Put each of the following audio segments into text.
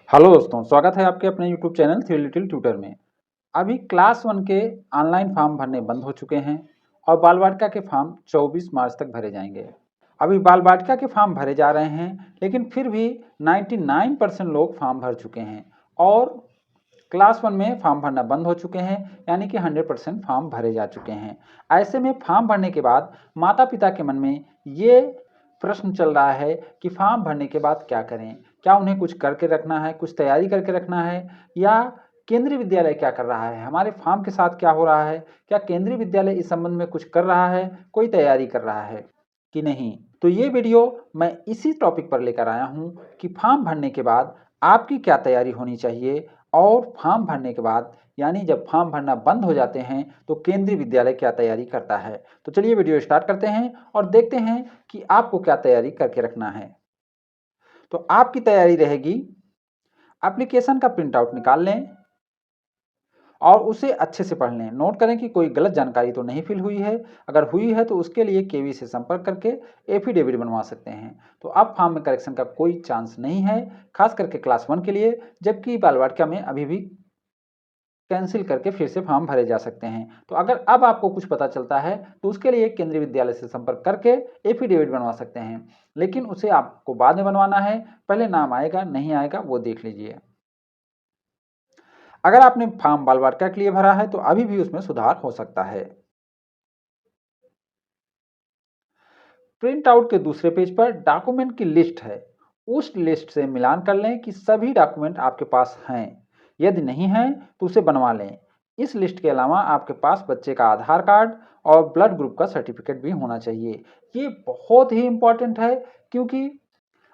Hello दोस्तों, स्वागत है आपके अपने YouTube channel three little tutor में। अभी क्लास 1 के ऑनलाइन फॉर्म भरने बंद हो चुके हैं और बाल वाटिका के फॉर्म 24 मार्च तक भरे जाएंगे। अभी बाल वाटिका के फॉर्म भरे जा रहे हैं, लेकिन फिर भी 99% लोग फॉर्म भर चुके हैं और क्लास 1 में फॉर्म भरना बंद हो चुके हैं, यानी कि 100% फॉर्म भरे जा चुके हैं। ऐसे में फॉर्म भरने के बाद माता पिता के मन में ये प्रश्न चल रहा है कि फॉर्म भरने के बाद क्या करें? क्या उन्हें कुछ करके रखना है, कुछ तैयारी करके रखना है, या केंद्रीय विद्यालय क्या कर रहा है, हमारे फॉर्म के साथ क्या हो रहा है, क्या केंद्रीय विद्यालय इस संबंध में कुछ कर रहा है, कोई तैयारी कर रहा है कि नहीं? तो ये वीडियो मैं इसी टॉपिक पर लेकर आया हूँ कि फॉर्म भरने के बाद आपकी क्या तैयारी होनी चाहिए और फॉर्म भरने के बाद यानी जब फॉर्म भरना बंद हो जाते हैं तो केंद्रीय विद्यालय क्या तैयारी करता है। तो चलिए वीडियो स्टार्ट करते हैं और देखते हैं कि आपको क्या तैयारी करके रखना है। तो आपकी तैयारी रहेगी, एप्लीकेशन का प्रिंट आउट निकाल लें और उसे अच्छे से पढ़ लें। नोट करें कि कोई गलत जानकारी तो नहीं फिल हुई है। अगर हुई है तो उसके लिए केवी से संपर्क करके एफिडेविट बनवा सकते हैं। तो अब फॉर्म में करेक्शन का कोई चांस नहीं है, खास करके क्लास 1 के लिए, जबकि बाल वाटिका में अभी भी कैंसिल करके फिर से फॉर्म भरे जा सकते हैं। तो अगर अब आपको कुछ पता चलता है तो उसके लिए केंद्रीय विद्यालय से संपर्क करके एफिडेविट बनवा सकते हैं, लेकिन उसे आपको बाद में बनवाना है। पहले नाम आएगा नहीं आएगा वो देख लीजिए। अगर आपने फॉर्म बाल वाटिका के लिए भरा है तो अभी भी उसमें सुधार हो सकता है। प्रिंट आउट के दूसरे पेज पर डॉक्यूमेंट की लिस्ट है। उस लिस्ट से मिलान कर लें कि सभी डॉक्यूमेंट आपके पास हैं। यदि नहीं है तो उसे बनवा लें। इस लिस्ट के अलावा आपके पास बच्चे का आधार कार्ड और ब्लड ग्रुप का सर्टिफिकेट भी होना चाहिए। ये बहुत ही इंपॉर्टेंट है, क्योंकि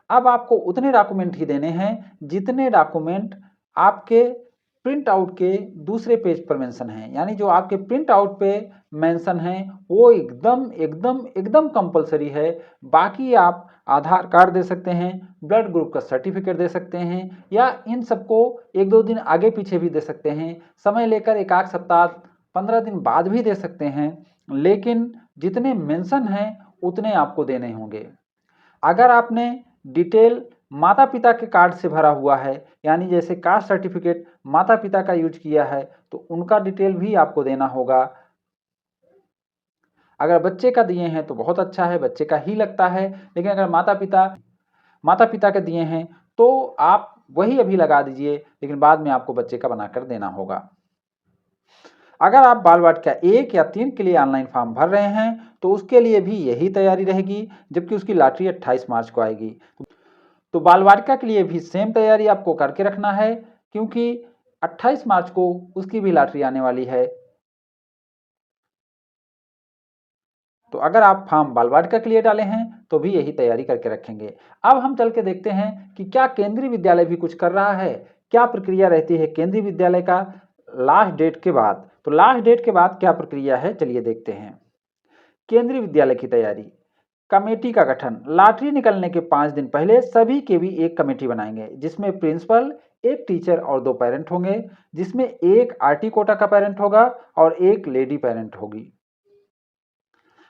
अब आपको उतने डॉक्यूमेंट ही देने हैं जितने डॉक्यूमेंट आपके प्रिंट आउट के दूसरे पेज पर मेंशन हैं। यानी जो आपके प्रिंट आउट पे मेंशन हैं वो एकदम एकदम एकदम कंपलसरी है। बाकी आप आधार कार्ड दे सकते हैं, ब्लड ग्रुप का सर्टिफिकेट दे सकते हैं, या इन सबको एक दो दिन आगे पीछे भी दे सकते हैं, समय लेकर एक आध सप्ताह 15 दिन बाद भी दे सकते हैं, लेकिन जितने मेंशन हैं उतने आपको देने होंगे। अगर आपने डिटेल माता पिता के कार्ड से भरा हुआ है, यानी जैसे कास्ट सर्टिफिकेट माता पिता का यूज किया है, तो उनका डिटेल भी आपको देना होगा। अगर बच्चे का दिए हैं तो बहुत अच्छा है, बच्चे का ही लगता है, लेकिन अगर माता पिता के दिए हैं तो आप वही अभी लगा दीजिए, लेकिन बाद में आपको बच्चे का बनाकर देना होगा। अगर आप बाल वाटिका 1 या 3 के लिए ऑनलाइन फॉर्म भर रहे हैं तो उसके लिए भी यही तैयारी रहेगी, जबकि उसकी लॉटरी 28 मार्च को आएगी। तो बाल वाटिका के लिए भी सेम तैयारी आपको करके रखना है, क्योंकि 28 मार्च को उसकी भी लॉटरी आने वाली है। तो अगर आप फॉर्म बाल वाटिका के लिए डाले हैं तो भी यही तैयारी करके रखेंगे। अब हम चल के देखते हैं कि क्या केंद्रीय विद्यालय भी कुछ कर रहा है, क्या प्रक्रिया रहती है केंद्रीय विद्यालय का लास्ट डेट के बाद। तो लास्ट डेट के बाद क्या प्रक्रिया है, चलिए देखते हैं। केंद्रीय विद्यालय की तैयारी, कमेटी का गठन। लॉटरी निकलने के 5 दिन पहले सभी के भी एक कमेटी बनाएंगे, जिसमें प्रिंसिपल, एक टीचर और 2 पेरेंट होंगे, जिसमें एक आरटी कोटा का पेरेंट होगा और एक लेडी पेरेंट होगी,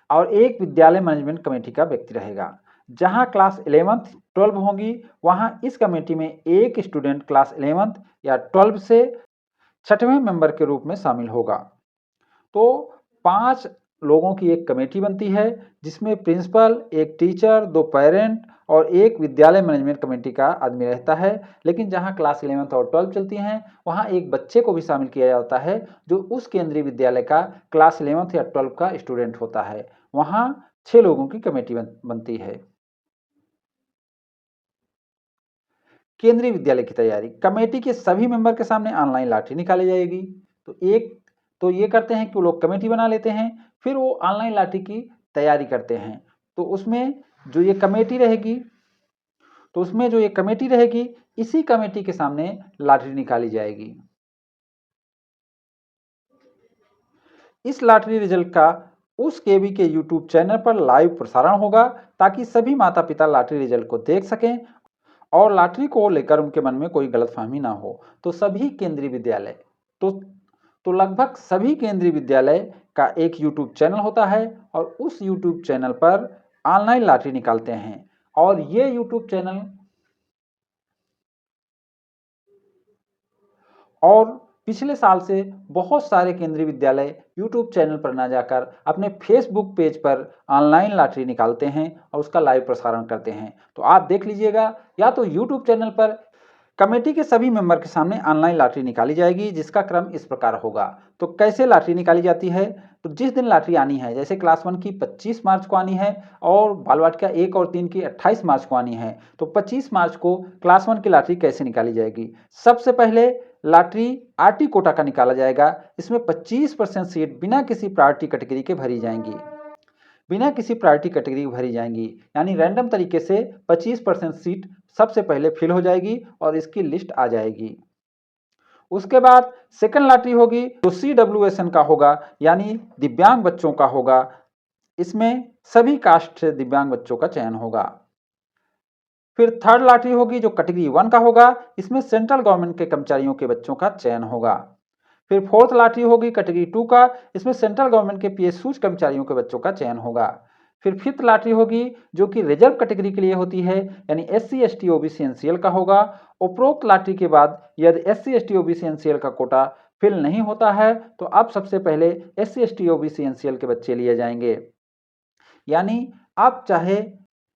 और एक विद्यालय मैनेजमेंट कमेटी का व्यक्ति रहेगा। जहां क्लास 11th 12 होंगी, वहां इस कमेटी में एक स्टूडेंट क्लास 11th या 12 से छठवें मेंबर के रूप में शामिल होगा। तो 5 लोगों की एक कमेटी बनती है, जिसमें प्रिंसिपल, एक टीचर, 2 पेरेंट और एक विद्यालय मैनेजमेंट कमेटी का आदमी रहता है। लेकिन जहां क्लास 11th और 12 चलती हैं, वहां एक बच्चे को भी शामिल किया जाता है जो उस केंद्रीय विद्यालय का क्लास 11th या 12 का स्टूडेंट होता है। वहां 6 लोगों की कमेटी बनती है। केंद्रीय विद्यालय की तैयारी, कमेटी के सभी मेंबर के सामने ऑनलाइन लॉटरी निकाली जाएगी। तो ये करते हैं कि वो लोग कमेटी बना लेते हैं, फिर वो ऑनलाइन लॉटरी की तैयारी करते हैं। तो उसमें जो ये कमेटी रहेगी इसी कमेटी के सामने लॉटरी निकाली जाएगी। इस लॉटरी रिजल्ट का उस केवी के यूट्यूब चैनल पर लाइव प्रसारण होगा, ताकि सभी माता पिता लॉटरी रिजल्ट को देख सकें और लॉटरी को लेकर उनके मन में कोई गलतफहमी ना हो। तो सभी केंद्रीय विद्यालय तो तो लगभग सभी केंद्रीय विद्यालय का एक यूट्यूब चैनल होता है और उस यूट्यूब चैनल पर ऑनलाइन लॉटरी निकालते हैं। और ये यूट्यूब चैनल और पिछले साल से बहुत सारे केंद्रीय विद्यालय यूट्यूब चैनल पर ना जाकर अपने फेसबुक पेज पर ऑनलाइन लॉटरी निकालते हैं और उसका लाइव प्रसारण करते हैं। तो आप देख लीजिएगा, या तो यूट्यूब चैनल पर कमेटी के सभी मेंबर के सामने ऑनलाइन लॉटरी निकाली जाएगी, जिसका क्रम इस प्रकार होगा। तो कैसे लॉटरी निकाली जाती है? तो जिस दिन लॉटरी आनी है, जैसे क्लास 1 की 25 मार्च को आनी है और बाल वाटिका 1 और 3 की 28 मार्च को आनी है, तो 25 मार्च को क्लास 1 की लॉटरी कैसे निकाली जाएगी? सबसे पहले लॉटरी आरटी कोटा का निकाला जाएगा। इसमें 25% सीट बिना किसी प्रायोरिटी कैटेगरी के भरी जाएंगी, बिना किसी प्रायोरिटी कैटेगरी भरी जाएंगी, यानी रैंडम तरीके से 25% सीट सबसे पहले फिल हो जाएगी और इसकी लिस्ट आ जाएगी। उसके बाद सेकंड लॉटरी होगी जो CWSN का होगा, यानी दिव्यांग बच्चों का होगा। इसमें सभी कास्ट से दिव्यांग बच्चों का चयन होगा। फिर थर्ड लॉटरी होगी जो कैटेगरी 1 का होगा। इसमें सेंट्रल गवर्नमेंट के कर्मचारियों के बच्चों का चयन होगा। फिर फोर्थ लॉटरी होगी कैटेगरी 2 का। इसमें सेंट्रल गवर्नमेंट के PSUs कर्मचारियों के बच्चों का चयन होगा। फिर फिफ्थ लॉटरी होगी जो कि रिजर्व कैटेगरी के लिए होती है, यानी SC ST OBC NCL का होगा। उपरोक्त लॉटरी के बाद यदि SC ST OBC NCL का कोटा फिल नहीं होता है तो अब सबसे पहले SC ST OBC NCL के बच्चे लिए जाएंगे, यानी आप चाहे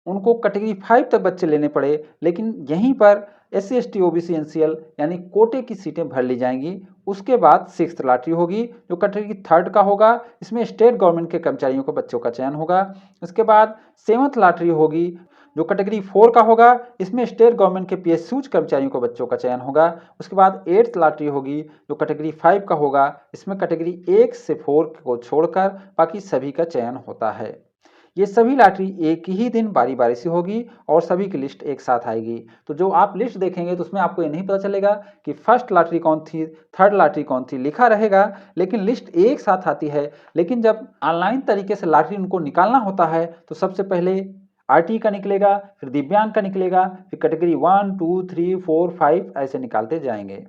उनको कैटेगरी 5 तक बच्चे लेने पड़े, लेकिन यहीं पर SC ST OBC NCL यानी कोटे की सीटें भर ली जाएंगी। उसके बाद सिक्स्थ लॉटरी होगी जो कैटेगरी 3 का होगा। इसमें स्टेट गवर्नमेंट के कर्मचारियों को बच्चों का चयन होगा। उसके बाद सेवंथ लॉटरी होगी जो कैटेगरी 4 का होगा। इसमें स्टेट गवर्नमेंट के PSUs कर्मचारियों को बच्चों का चयन होगा। उसके बाद एट्थ लॉटरी होगी जो कैटेगरी 5 का होगा। इसमें कैटेगरी 1 से 4 को छोड़कर बाकी सभी का चयन होता है। ये सभी लॉटरी एक ही दिन बारी बारी से होगी और सभी की लिस्ट एक साथ आएगी। तो जो आप लिस्ट देखेंगे तो उसमें आपको ये नहीं पता चलेगा कि फर्स्ट लॉटरी कौन थी, थर्ड लॉटरी कौन थी, लिखा रहेगा लेकिन लिस्ट एक साथ आती है। लेकिन जब ऑनलाइन तरीके से लॉटरी उनको निकालना होता है तो सबसे पहले RT का निकलेगा, फिर दिव्यांग का निकलेगा, फिर कैटेगरी 1 2 3 4 5 ऐसे निकालते जाएंगे।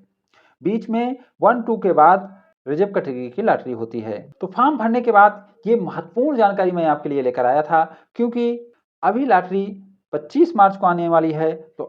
बीच में 1 2 के बाद रिजर्व कैटेगरी की लॉटरी होती है। तो फॉर्म भरने के बाद ये महत्वपूर्ण जानकारी मैं आपके लिए लेकर आया था, क्योंकि अभी लॉटरी 25 मार्च को आने वाली है। तो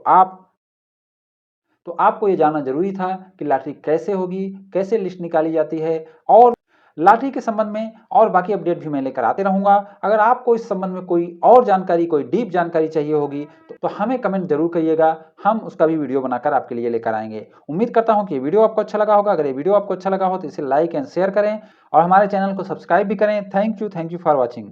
आपको ये जानना जरूरी था कि लॉटरी कैसे होगी, कैसे लिस्ट निकाली जाती है, और लॉटरी के संबंध में और बाकी अपडेट भी मैं लेकर आते रहूंगा। अगर आपको इस संबंध में कोई और जानकारी, कोई डीप जानकारी चाहिए होगी तो हमें कमेंट जरूर करिएगा, हम उसका भी वीडियो बनाकर आपके लिए लेकर आएंगे। उम्मीद करता हूं कि ये वीडियो आपको अच्छा लगा होगा। अगर ये वीडियो आपको अच्छा लगा हो तो इसे लाइक एंड शेयर करें और हमारे चैनल को सब्सक्राइब भी करें। Thank you for watching.